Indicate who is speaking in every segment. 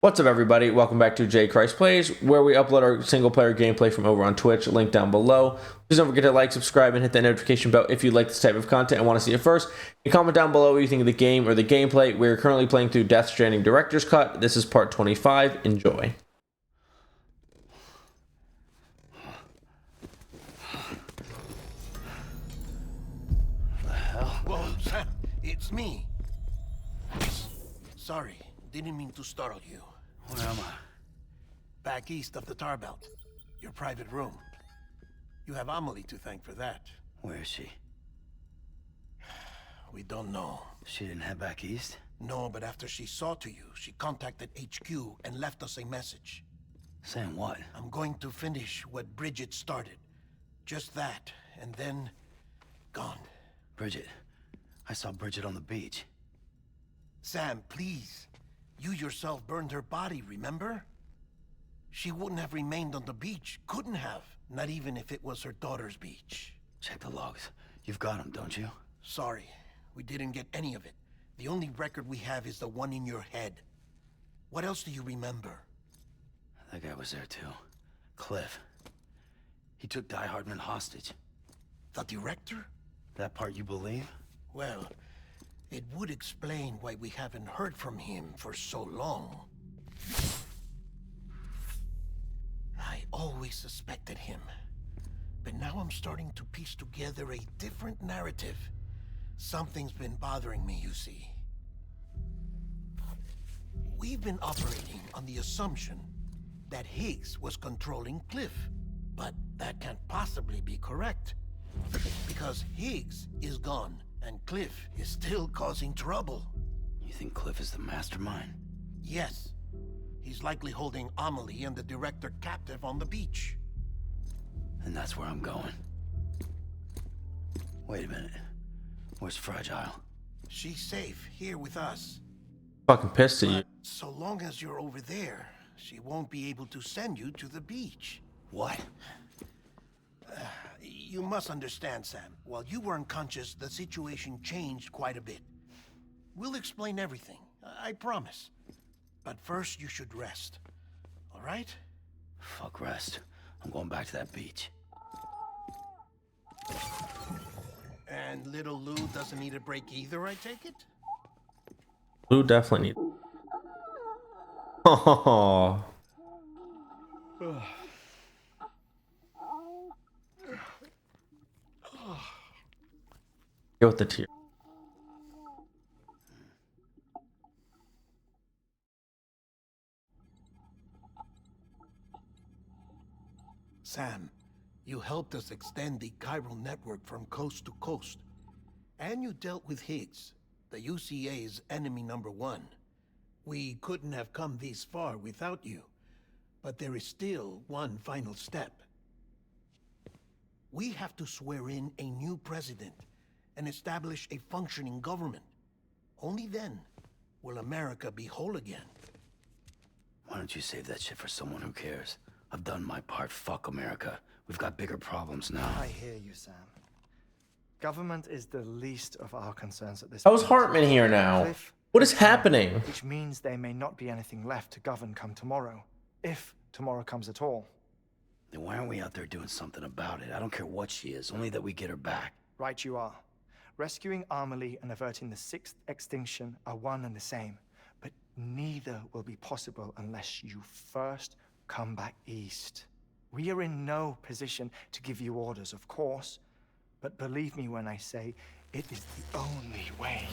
Speaker 1: What's up, everybody? Welcome back to J Christ Plays, where we upload our single-player gameplay from over on Twitch. Link down below. Please don't forget to like, subscribe, and hit that notification bell if you like this type of content and want to see it first. And comment down below what you think of the game or the gameplay. We're currently playing through Death Stranding Director's Cut. This is part 25. Enjoy.
Speaker 2: The hell? Whoa, Sam, it's me. Sorry, didn't mean to startle you.
Speaker 3: Where am I?
Speaker 2: Back east of the tar belt. Your private room. You have Amelie to thank for that.
Speaker 3: Where is she?
Speaker 2: We don't know.
Speaker 3: She didn't head back east?
Speaker 2: No, but after she saw to you, she contacted HQ and left us a message.
Speaker 3: Saying what?
Speaker 2: I'm going to finish what Bridget started. Just that, and then... gone.
Speaker 3: Bridget. I saw Bridget on the beach.
Speaker 2: Sam, please. You yourself burned her body, remember? She wouldn't have remained on the beach. Couldn't have. Not even if it was her daughter's beach.
Speaker 3: Check the logs. You've got them, don't you?
Speaker 2: Sorry. We didn't get any of it. The only record we have is the one in your head. What else do you remember?
Speaker 3: That guy was there too. Cliff. He took Die Hardman hostage.
Speaker 2: The director?
Speaker 3: That part you believe?
Speaker 2: Well, it would explain why we haven't heard from him for so long. I always suspected him. But now I'm starting to piece together a different narrative. Something's been bothering me, you see. We've been operating on the assumption that Higgs was controlling Cliff. But that can't possibly be correct. Because Higgs is gone. And Cliff is still causing trouble.
Speaker 3: You think Cliff is the mastermind?
Speaker 2: Yes. He's likely holding Amelie and the director captive on the beach.
Speaker 3: And that's where I'm going. Wait a minute. Where's Fragile?
Speaker 2: She's safe here with us.
Speaker 1: Fucking pissed at you.
Speaker 2: But so long as you're over there, she won't be able to send you to the beach.
Speaker 3: What?
Speaker 2: You must understand, Sam. While you were unconscious, the situation changed quite a bit. We'll explain everything, I promise. But first, you should rest. All right?
Speaker 3: Fuck rest. I'm going back to that beach.
Speaker 2: And little Lou doesn't need a break either, I take it?
Speaker 1: Blue definitely needs. Oh. Get with the tear.
Speaker 2: Sam, you helped us extend the chiral network from coast to coast. And you dealt with Higgs, the UCA's enemy #1. We couldn't have come this far without you. But there is still one final step. We have to swear in a new president and establish a functioning government. Only then will America be whole again.
Speaker 3: Why don't you save that shit for someone who cares? I've done my part. Fuck America. We've got bigger problems now.
Speaker 4: I hear you, Sam. Government is the least of our concerns at this
Speaker 1: How's
Speaker 4: point.
Speaker 1: Hartman here now?
Speaker 4: Cliff
Speaker 1: What is
Speaker 4: gone,
Speaker 1: happening?
Speaker 4: Which means there may not be anything left to govern come tomorrow. If tomorrow comes at all.
Speaker 3: Then why aren't we out there doing something about it? I don't care what she is, only that we get her back.
Speaker 4: Right you are. Rescuing Amelie and averting the 6th extinction are one and the same. But neither will be possible unless you first come back east. We are in no position to give you orders, of course. But believe me when I say, it is the only way.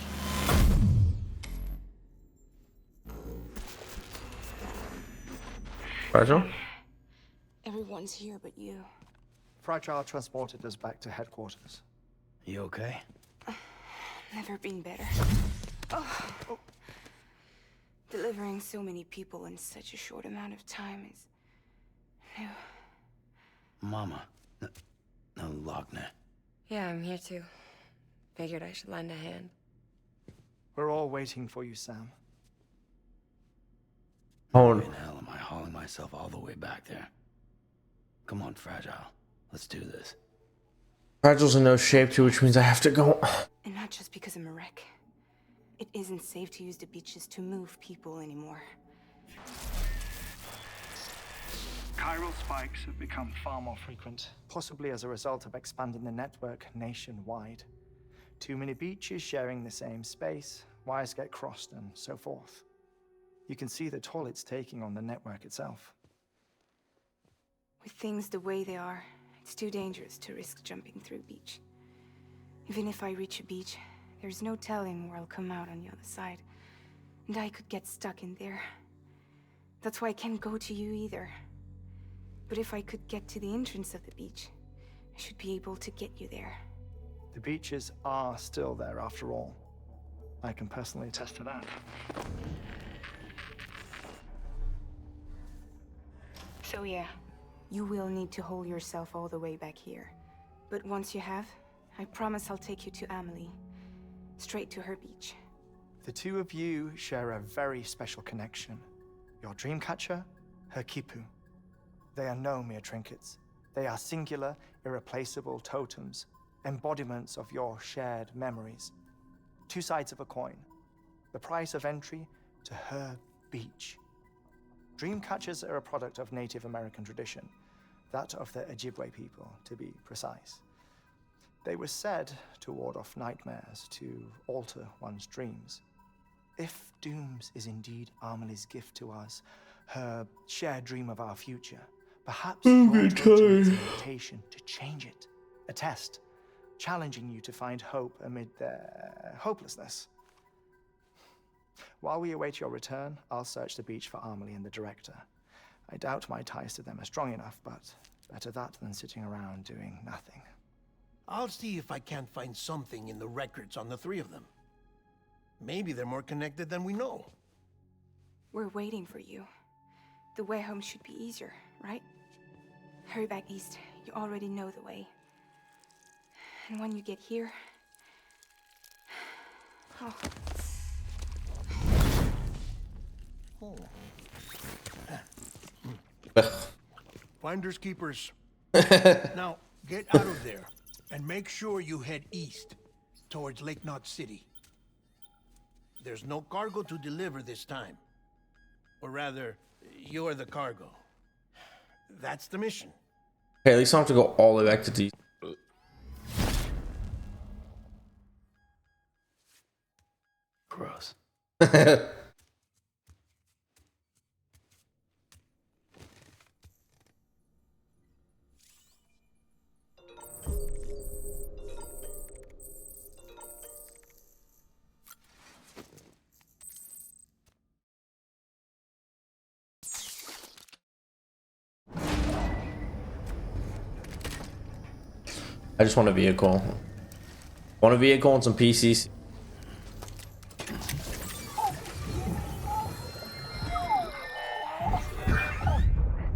Speaker 1: Fragile?
Speaker 5: Everyone's here but you.
Speaker 4: Fragile transported us back to headquarters.
Speaker 3: You okay?
Speaker 5: Never been better. Oh. Delivering so many people in such a short amount of time is new.
Speaker 3: Mama. No, Logne.
Speaker 5: Yeah, I'm here too. Figured I should lend a hand.
Speaker 4: We're all waiting for you, Sam.
Speaker 1: Oh,
Speaker 3: Why in hell am I hauling myself all the way back there? Come on, Fragile. Let's do this.
Speaker 1: Fragile's in no shape too, which means I have to go.
Speaker 5: And not just because I'm a wreck. It isn't safe to use the beaches to move people anymore.
Speaker 4: Chiral spikes have become far more frequent, possibly as a result of expanding the network nationwide. Too many beaches sharing the same space, wires get crossed, and so forth. You can see the toll it's taking on the network itself.
Speaker 5: With things the way they are, it's too dangerous to risk jumping through a beach. Even if I reach a beach, there's no telling where I'll come out on the other side. And I could get stuck in there. That's why I can't go to you either. But if I could get to the entrance of the beach, I should be able to get you there.
Speaker 4: The beaches are still there after all. I can personally attest to that.
Speaker 5: So yeah, you will need to hold yourself all the way back here. But once you have, I promise I'll take you to Amelie. Straight to her beach.
Speaker 4: The two of you share a very special connection. Your dreamcatcher, her quipu. They are no mere trinkets. They are singular, irreplaceable totems, embodiments of your shared memories. Two sides of a coin. The price of entry to her beach. Dreamcatchers are a product of Native American tradition, that of the Ojibwe people, to be precise. They were said to ward off nightmares, to alter one's dreams. If Dooms is indeed Amelie's gift to us, her shared dream of our future, perhaps your totem is an invitation to change it. A test, challenging you to find hope amid their hopelessness. While we await your return, I'll search the beach for Amelie and the director. I doubt my ties to them are strong enough, but better that than sitting around doing nothing.
Speaker 2: I'll see if I can't find something in the records on the three of them. Maybe they're more connected than we know.
Speaker 5: We're waiting for you. The way home should be easier, right? Hurry back east. You already know the way. And when you get here... Oh.
Speaker 2: Finders keepers. Now, get out of there and make sure you head east towards Lake Knot City. There's no cargo to deliver this time. Or rather, you're the cargo. That's the mission.
Speaker 1: Okay, at least I don't have to go all the way back to D.
Speaker 3: Gross.
Speaker 1: I just want a vehicle. Want a vehicle and some PCs.
Speaker 6: This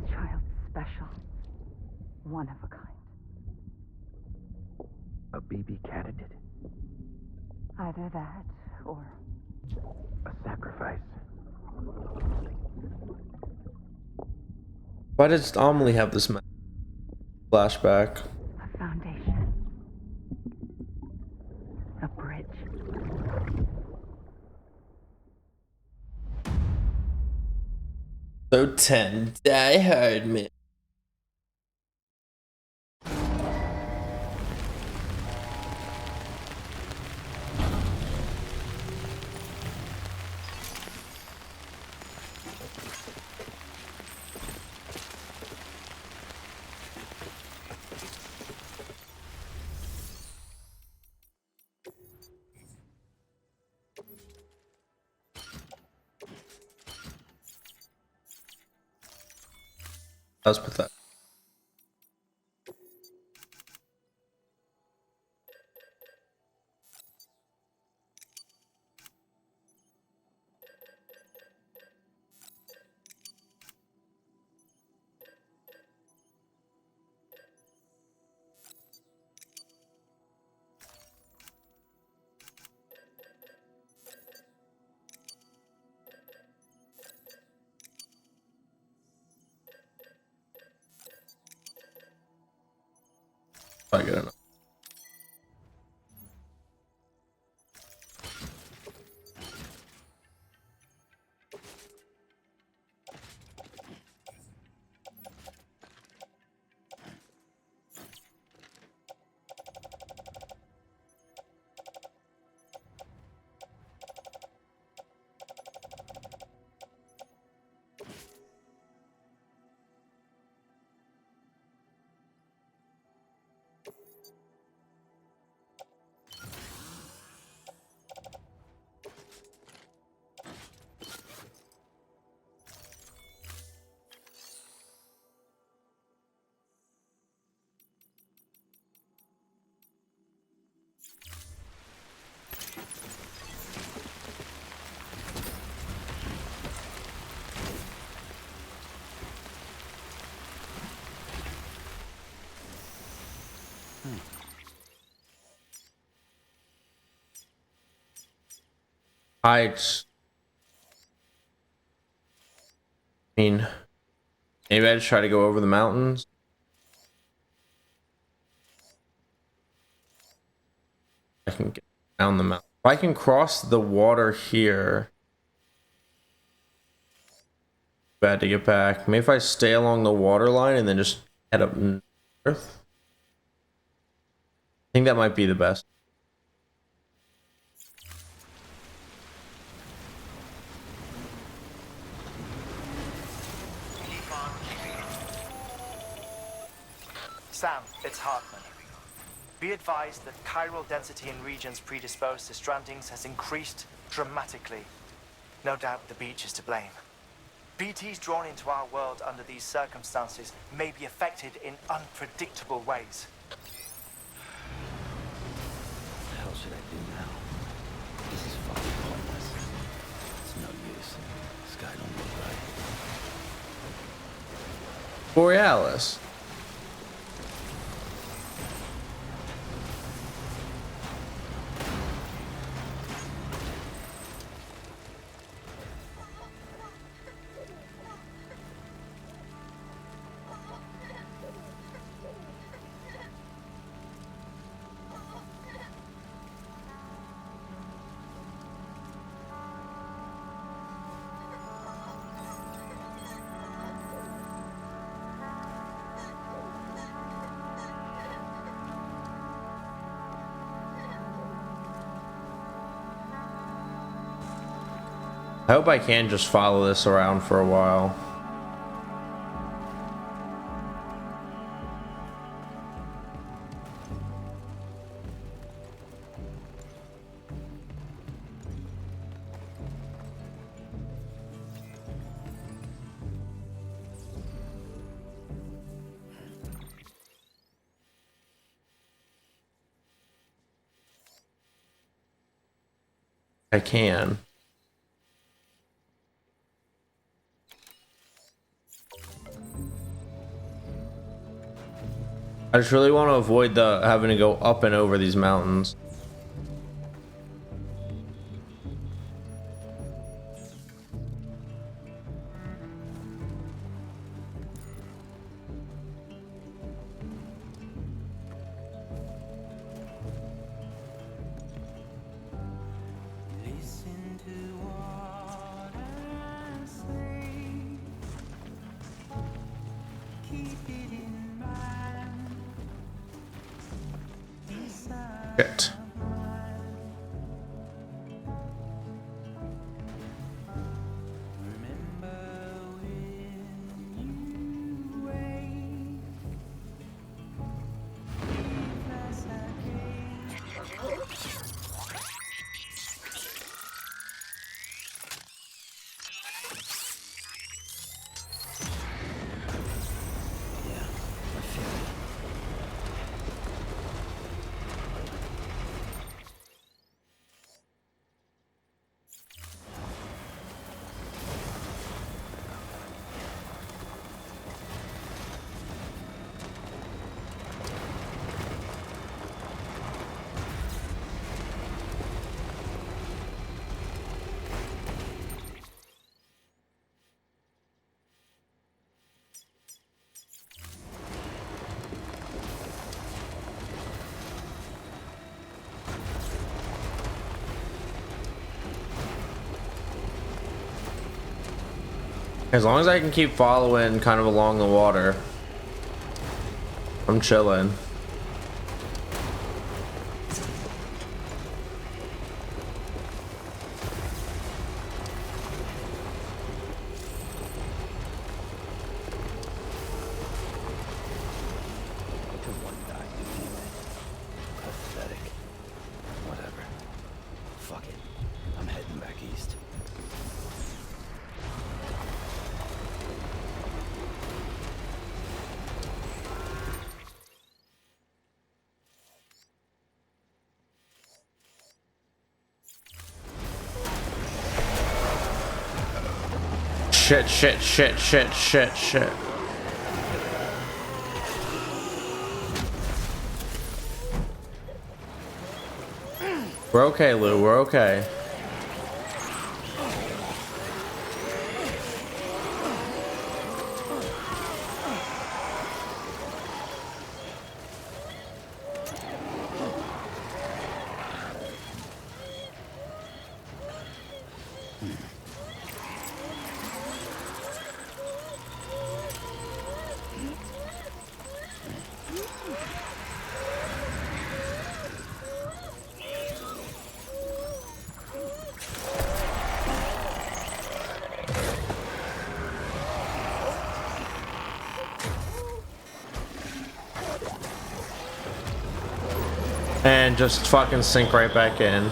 Speaker 6: child's special. One of a kind.
Speaker 7: A baby candidate.
Speaker 6: Either that, or...
Speaker 7: A sacrifice.
Speaker 1: Why does Amelie have this flashback?
Speaker 6: a foundation. A bridge.
Speaker 1: So 10. Die hard, man. That was pathetic. I get enough. Heights. I mean, maybe I just try to go over the mountains. I can get down the mountain. If I can cross the water here. Bad to get back. Maybe if I stay along the water line and then just head up north. I think that might be the best.
Speaker 4: Sam, it's Hartman. Be advised that chiral density in regions predisposed to strandings has increased dramatically. No doubt the beach is to blame. BTs drawn into our world under these circumstances may be affected in unpredictable ways.
Speaker 3: What the hell should I do now? This is fucking pointless. It's no use. This guy don't look right.
Speaker 1: Borealis. I hope I can just follow this around for a while. I can. I just really want to avoid the having to go up and over these mountains. Shit. As long as I can keep following kind of along the water, I'm chilling.
Speaker 3: Pathetic. Whatever. Fuck it. I'm heading back east.
Speaker 1: Shit, shit, shit, shit, shit, shit. We're okay, Lou. We're okay. And just fucking sink right back in.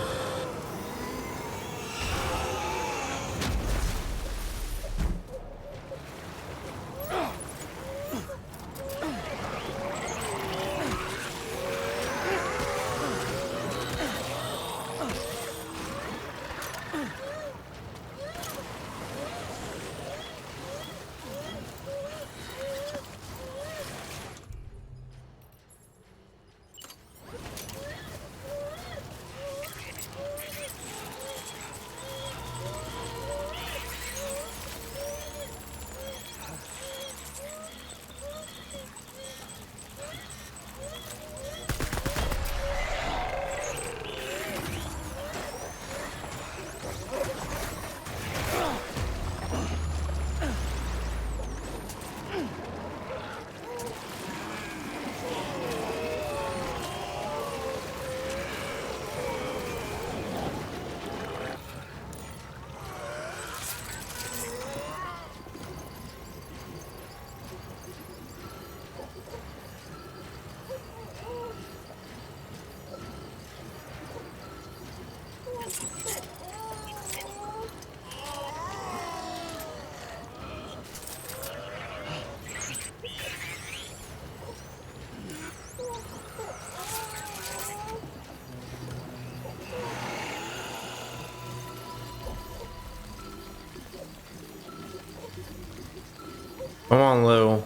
Speaker 1: Come on, Lou.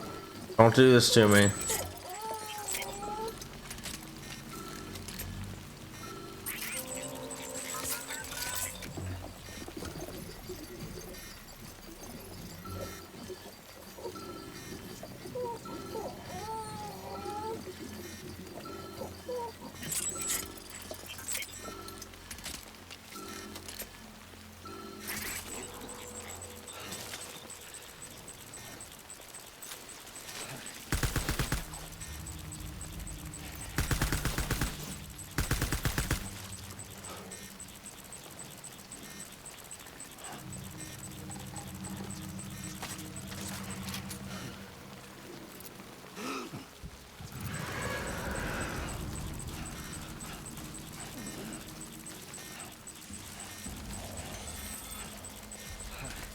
Speaker 1: Don't do this to me.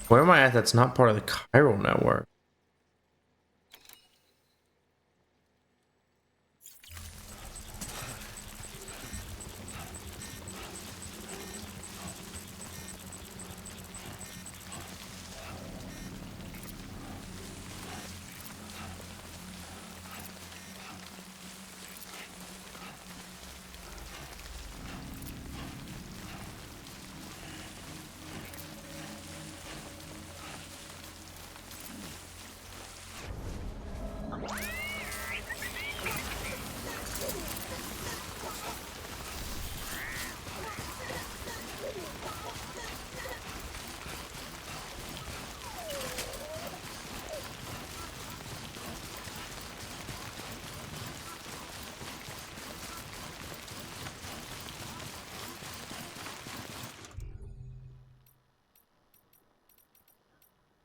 Speaker 1: Where am I at that's not part of the chiral network?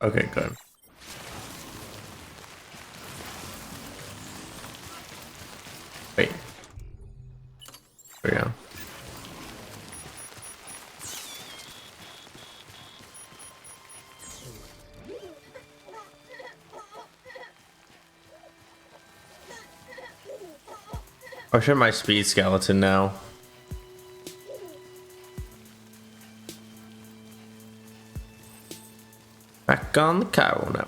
Speaker 1: Okay, good. Wait. There we go. I should have my speed skeleton now. Back on the chiral now.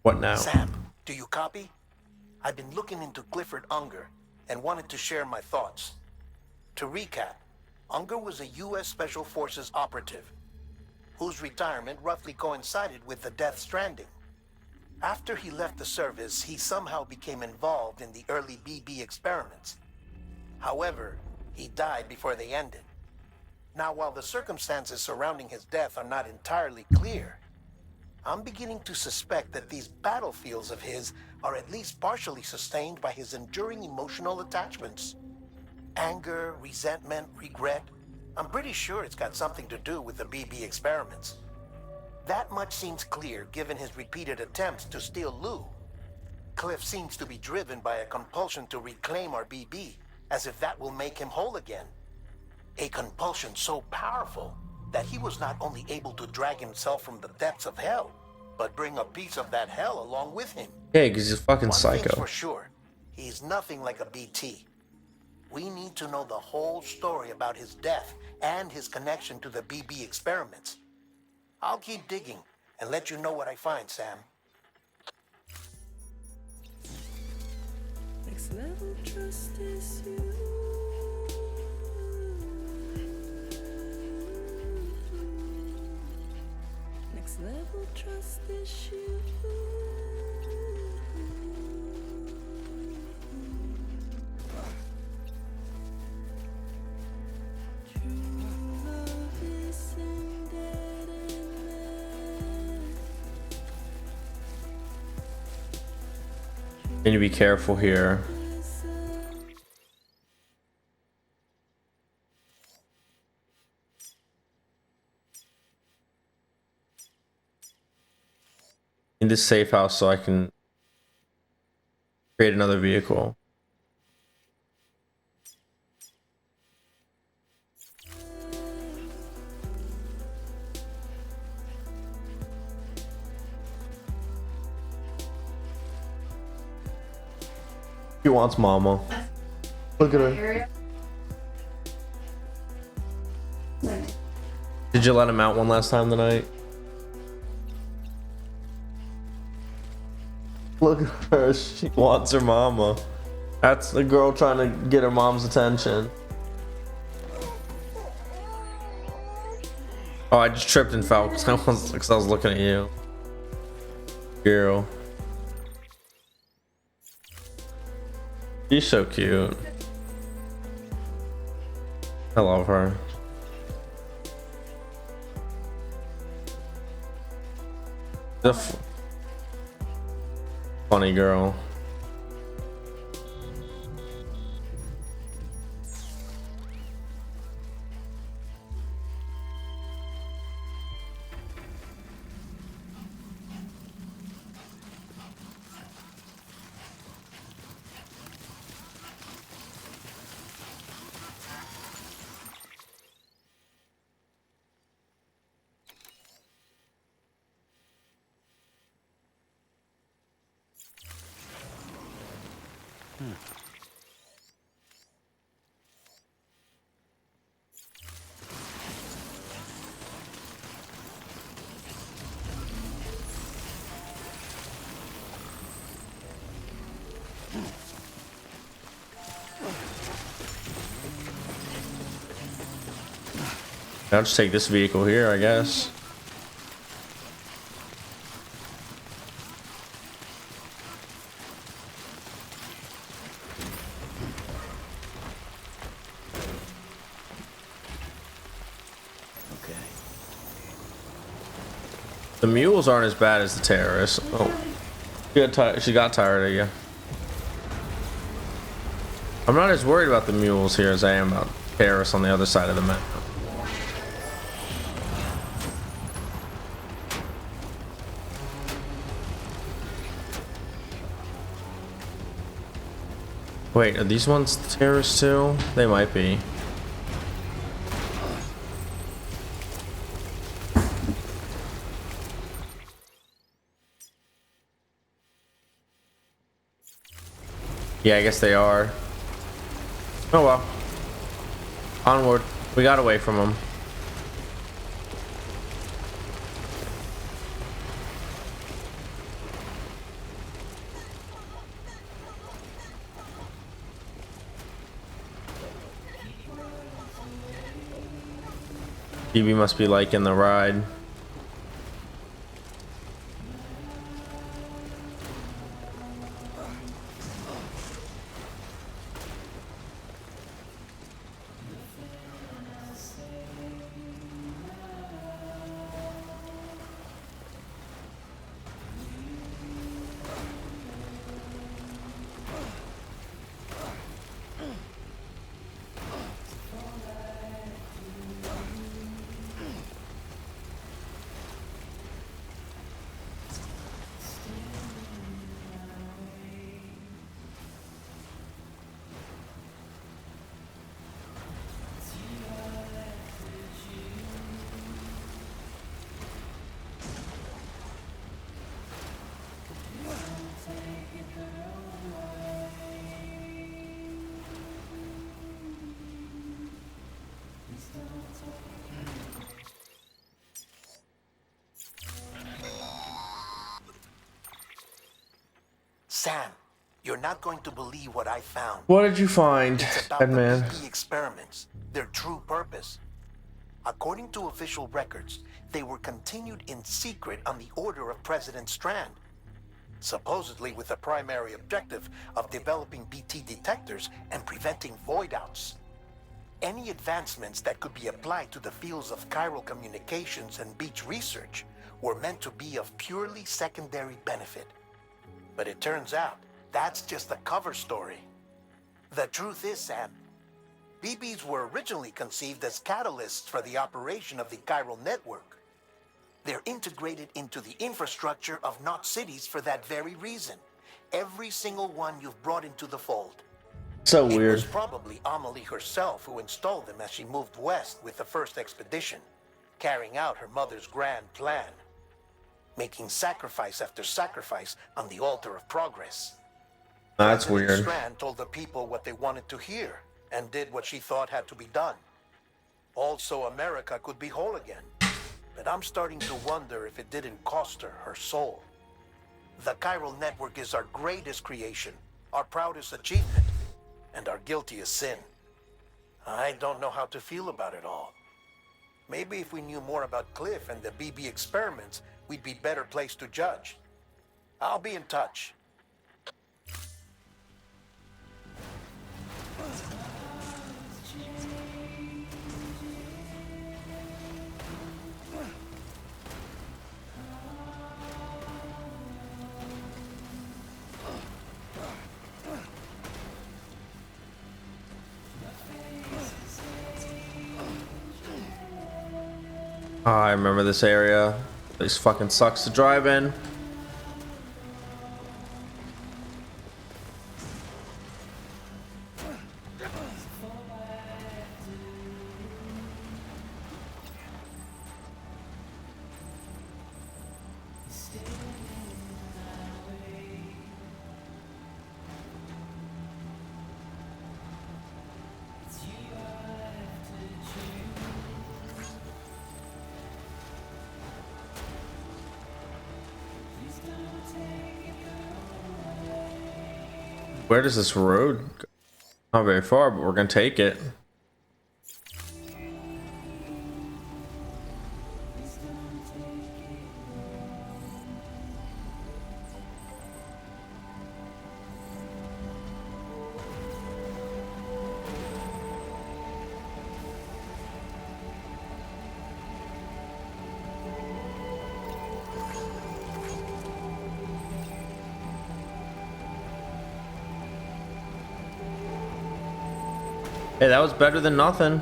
Speaker 1: What now?
Speaker 2: Sam, do you copy? I've been looking into Clifford Unger and wanted to share my thoughts. To recap, Unger was a U.S. Special Forces operative whose retirement roughly coincided with the Death Stranding. After he left the service, he somehow became involved in the early BB experiments. However, he died before they ended. Now, while the circumstances surrounding his death are not entirely clear, I'm beginning to suspect that these battlefields of his are at least partially sustained by his enduring emotional attachments. Anger, resentment, regret. I'm pretty sure it's got something to do with the BB experiments. That much seems clear given his repeated attempts to steal Lou. Cliff seems to be driven by a compulsion to reclaim our BB, as if that will make him whole again. A compulsion so powerful that he was not only able to drag himself from the depths of hell, but bring a piece of that hell along with him.
Speaker 1: Yeah, because he's a fucking
Speaker 2: One
Speaker 1: psycho.
Speaker 2: thing's for sure, he's nothing like a BT. We need to know the whole story about his death and his connection to the BB experiments. I'll keep digging and let you know what I find, Sam.
Speaker 8: Next level trust is you. Next level trust is you.
Speaker 1: Need to be careful here. In this safe house so I can create another vehicle. He wants mama. Look at her. Did you let him out one last time tonight? Look at her. She wants her mama. That's the girl trying to get her mom's attention. Oh, I just tripped and fell because I was looking at you. Girl. She's so cute. I love her. The funny girl. I'll just take this vehicle here, I guess.
Speaker 3: Okay.
Speaker 1: The mules aren't as bad as the terrorists. Oh, she got tired of you. I'm not as worried about the mules here as I am about terrorists on the other side of the map. Wait, are these ones terrorists too? They might be. Yeah, I guess they are. Oh well. Onward. We got away from them. BB must be liking the ride.
Speaker 2: Sam, you're not going to believe what I found.
Speaker 1: What did you find,
Speaker 2: It's about
Speaker 1: dead
Speaker 2: the
Speaker 1: man?
Speaker 2: BP experiments, their true purpose. According to official records, they were continued in secret on the order of President Strand, supposedly with the primary objective of developing BT detectors and preventing void-outs. Any advancements that could be applied to the fields of chiral communications and beach research were meant to be of purely secondary benefit. But it turns out, that's just a cover story. The truth is, Sam, BBs were originally conceived as catalysts for the operation of the chiral network. They're integrated into the infrastructure of Knot cities for that very reason. Every single one you've brought into the fold.
Speaker 1: So
Speaker 2: It
Speaker 1: weird.
Speaker 2: was probably Amelie herself who installed them as she moved west with the first expedition, carrying out her mother's grand plan, making sacrifice after sacrifice on the altar of progress.
Speaker 1: That's
Speaker 2: President
Speaker 1: weird.
Speaker 2: Strand told the people what they wanted to hear and did what she thought had to be done. Also, America could be whole again. But I'm starting to wonder if it didn't cost her her soul. The chiral network is our greatest creation, our proudest achievement, and our guiltiest sin. I don't know how to feel about it all. Maybe if we knew more about Cliff and the BB experiments, we'd be better placed to judge. I'll be in touch.
Speaker 1: Oh, I remember this area. This fucking sucks to drive in. Where does this road go? Not very far, but we're gonna take it. Hey, that was better than nothing.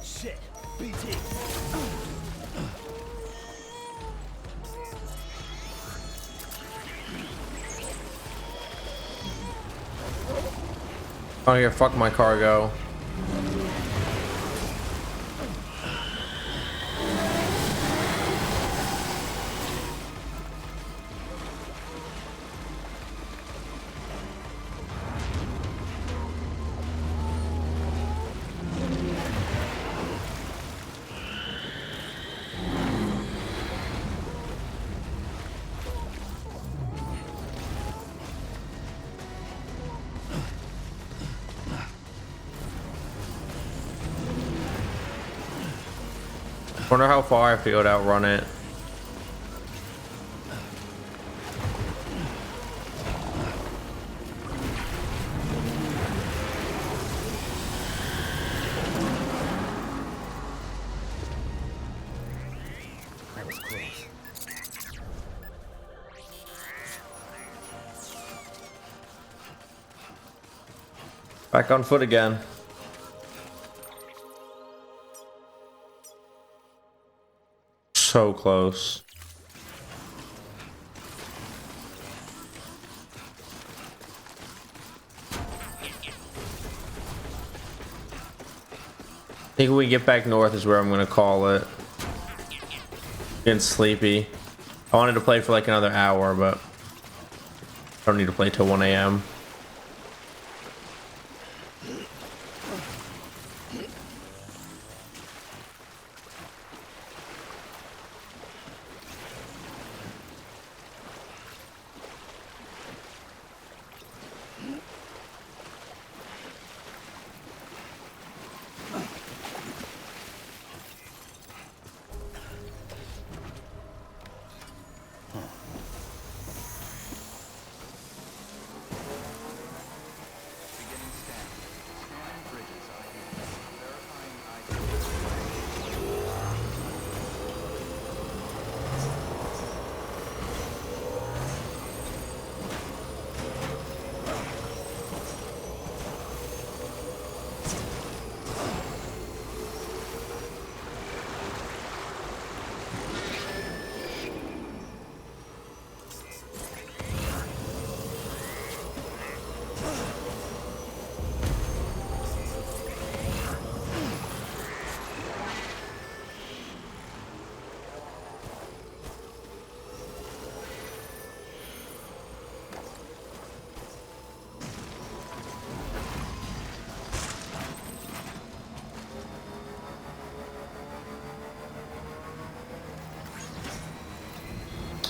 Speaker 3: Shit, BT.
Speaker 1: Oh yeah, fuck my cargo. Wonder how far I have to go to outrun it.
Speaker 3: That was close.
Speaker 1: Back on foot again. So close. think when we get back north is where I'm gonna call it. Getting sleepy. I wanted to play for like another hour, but I don't need to play till 1 a.m.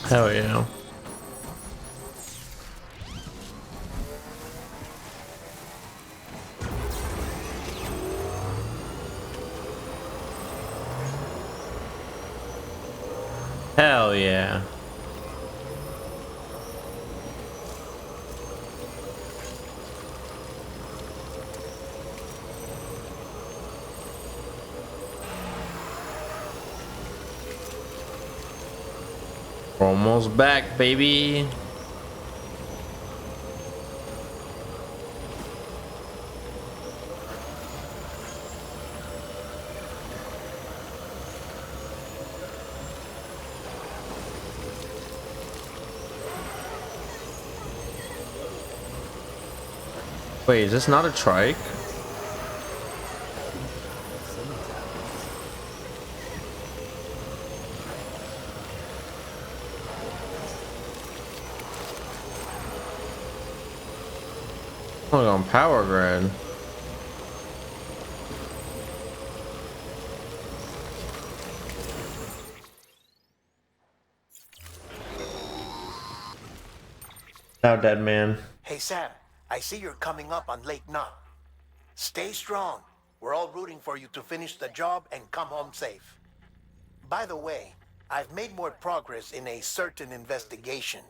Speaker 1: Hell yeah. Hell yeah. Almost back, baby. Wait, is this not a trike? Oh, on power grid. Now, dead man.
Speaker 2: Hey, Sam, I see you're coming up on Lake Knot. Stay strong. We're all rooting for you to finish the job and come home safe. By the way, I've made more progress in a certain investigation.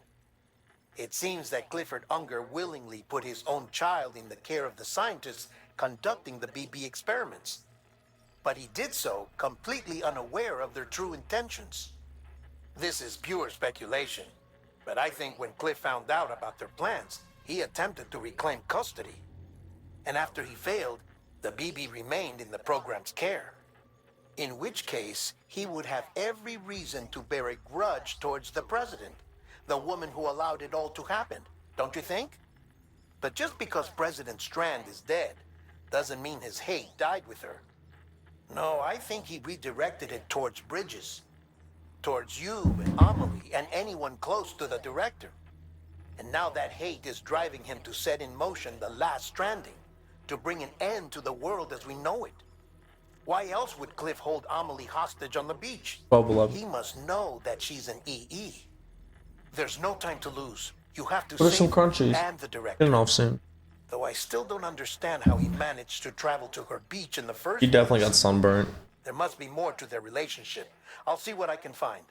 Speaker 2: It seems that Clifford Unger willingly put his own child in the care of the scientists conducting the BB experiments. But he did so completely unaware of their true intentions. This is pure speculation, but I think when Cliff found out about their plans, he attempted to reclaim custody. And after he failed, the BB remained in the program's care. In which case, he would have every reason to bear a grudge towards the president, the woman who allowed it all to happen, don't you think? But just because President Strand is dead, doesn't mean his hate died with her. No, I think he redirected it towards Bridges. Towards you and Amelie and anyone close to the director. And now that hate is driving him to set in motion the last Stranding, to bring an end to the world as we know it. Why else would Cliff hold Amelie hostage on the beach?
Speaker 1: Bubble up.
Speaker 2: He must know that she's an EE. There's no time to lose. You have to
Speaker 1: What are some
Speaker 2: save her
Speaker 1: crunchies?
Speaker 2: and the director.
Speaker 1: Getting off soon.
Speaker 2: Though I still don't understand how he managed to travel to her beach in the first
Speaker 1: He definitely
Speaker 2: place.
Speaker 1: got sunburnt.
Speaker 2: There must be more to their relationship. I'll see what I can find.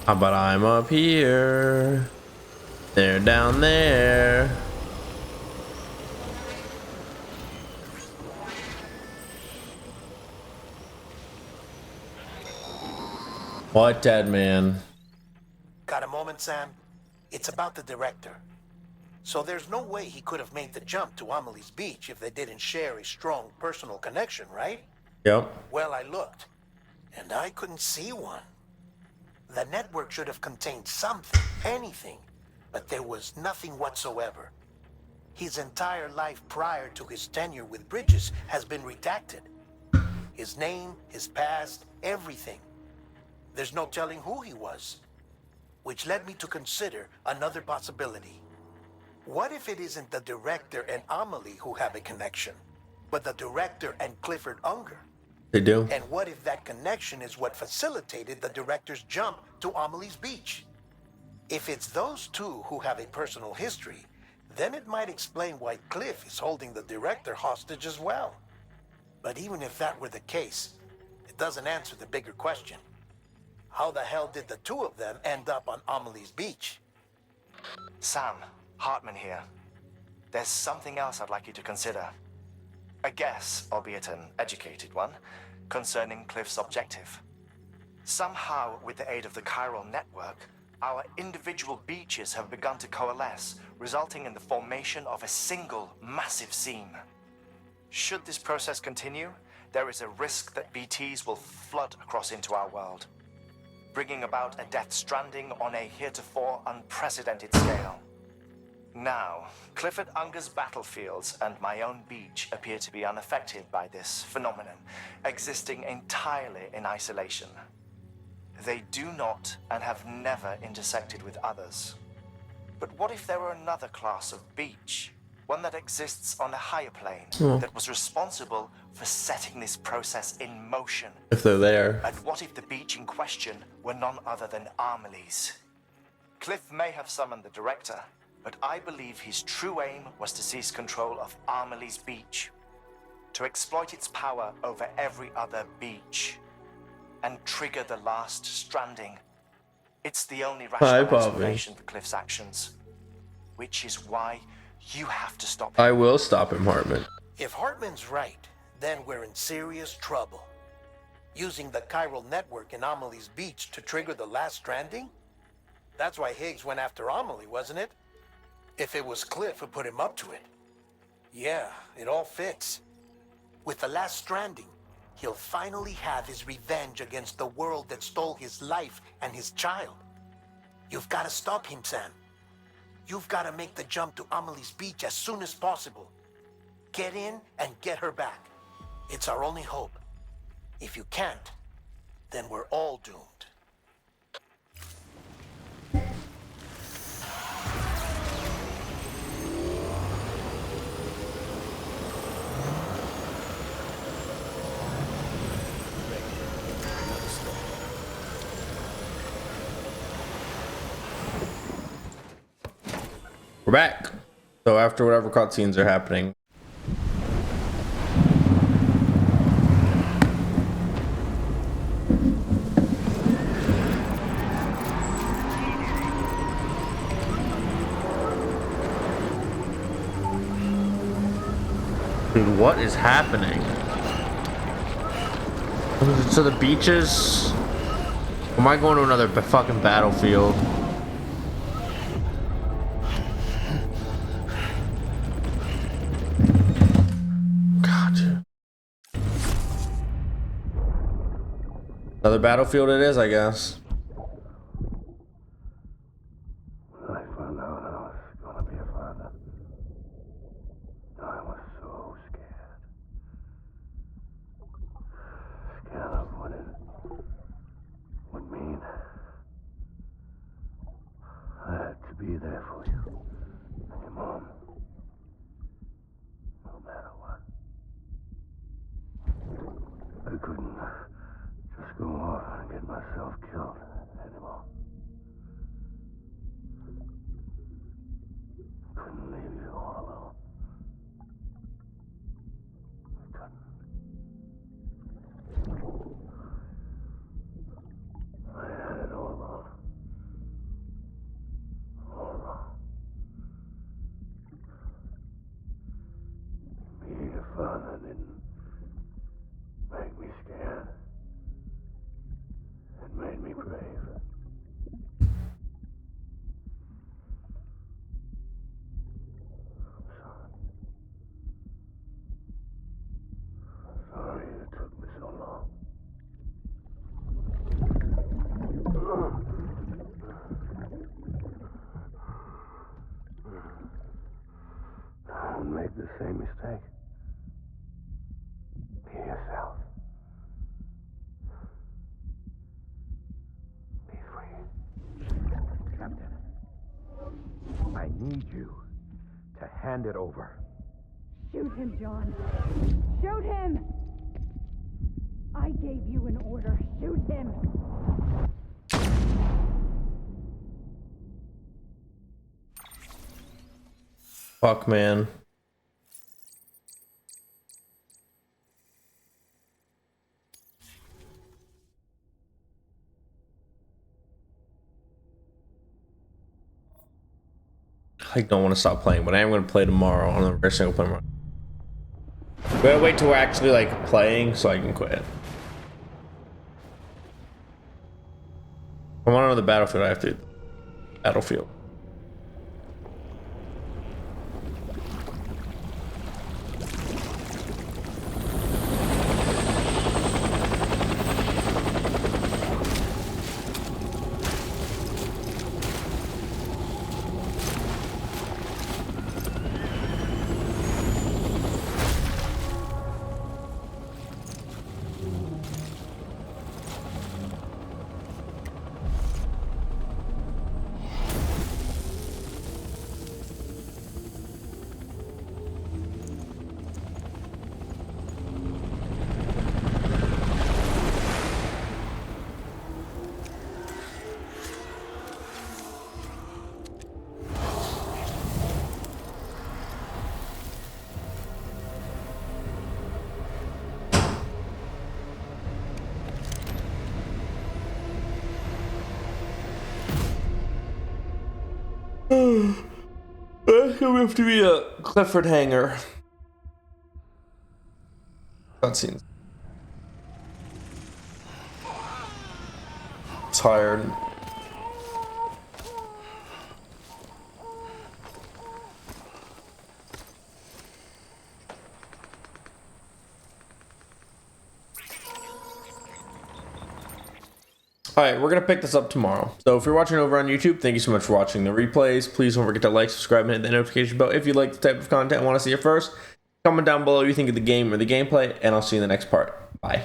Speaker 1: But I'm up here. They're down there. What, dead man?
Speaker 2: Got a moment, Sam? It's about the director. So there's no way he could have made the jump to Amelie's beach if they didn't share a strong personal connection, right?
Speaker 1: Yep.
Speaker 2: Well, I looked, and I couldn't see one. The network should have contained something, anything, but there was nothing whatsoever. His entire life prior to his tenure with Bridges has been redacted. His name, his past, everything. There's no telling who he was. Which led me to consider another possibility. What if it isn't the director and Amelie who have a connection, but the director and Clifford Unger?
Speaker 1: They do.
Speaker 2: And what if that connection is what facilitated the director's jump to Amelie's beach? If it's those two who have a personal history, then it might explain why Cliff is holding the director hostage as well. But even if that were the case, it doesn't answer the bigger question. How the hell did the two of them end up on Amelie's beach?
Speaker 4: Sam, Hartman here. There's something else I'd like you to consider. A guess, albeit an educated one, concerning Cliff's objective. Somehow, with the aid of the chiral network, our individual beaches have begun to coalesce, resulting in the formation of a single massive seam. Should this process continue, there is a risk that BTs will flood across into our world, bringing about a death stranding on a heretofore unprecedented scale. Now, Clifford Unger's battlefields and my own beach appear to be unaffected by this phenomenon, existing entirely in isolation. They do not and have never intersected with others. But what if there were another class of beach, one that exists on a higher plane, that was responsible for setting this process in motion?
Speaker 1: If they're there.
Speaker 4: And what if the beach in question were none other than Amelie's? Cliff may have summoned the director, but I believe his true aim was to seize control of Amelie's beach, to exploit its power over every other beach, and trigger the last stranding. It's the only rational explanation for Cliff's actions, which is why you have to stop him.
Speaker 1: I will stop him, Hartman.
Speaker 2: If Hartman's right, then we're in serious trouble. Using the chiral network in Amelie's beach to trigger the last stranding? That's why Higgs went after Amelie, wasn't it? If it was Cliff who put him up to it. Yeah, it all fits. With the last stranding, he'll finally have his revenge against the world that stole his life and his child. You've got to stop him, Sam. You've got to make the jump to Amelie's beach as soon as possible. Get in and get her back. It's our only hope. If you can't, then we're all doomed.
Speaker 1: We're back. So after whatever cutscenes are happening. Dude, what is happening? So the beaches? Am I going to another fucking battlefield? Another battlefield it is, I guess.
Speaker 7: When I found out I was gonna be a father, I was so scared. Scared of what it would mean. I had to be there for you and your mom. No matter what. I couldn't just go off and get myself killed anymore. Couldn't leave you all alone. I couldn't. I had it all wrong. All wrong. the same mistake. Be yourself. Be free.
Speaker 9: Captain, I need you to hand it over.
Speaker 6: Shoot him, John. Shoot him! I gave you an order. Shoot him!
Speaker 1: Fuck, man. I don't want to stop playing, but I am going to play tomorrow on the rare single player mode. I'm gonna wait till we're actually like playing so I can quit. I want another battlefield. I have to battlefield. That's gonna have to be a Clifford hanger. Cutscenes. Tired. Alright, we're going to pick this up tomorrow. So if you're watching over on YouTube, thank you so much for watching the replays. Please don't forget to like, subscribe, and hit the notification bell if you like the type of content and want to see it first. Comment down below what you think of the game or the gameplay, and I'll see you in the next part. Bye.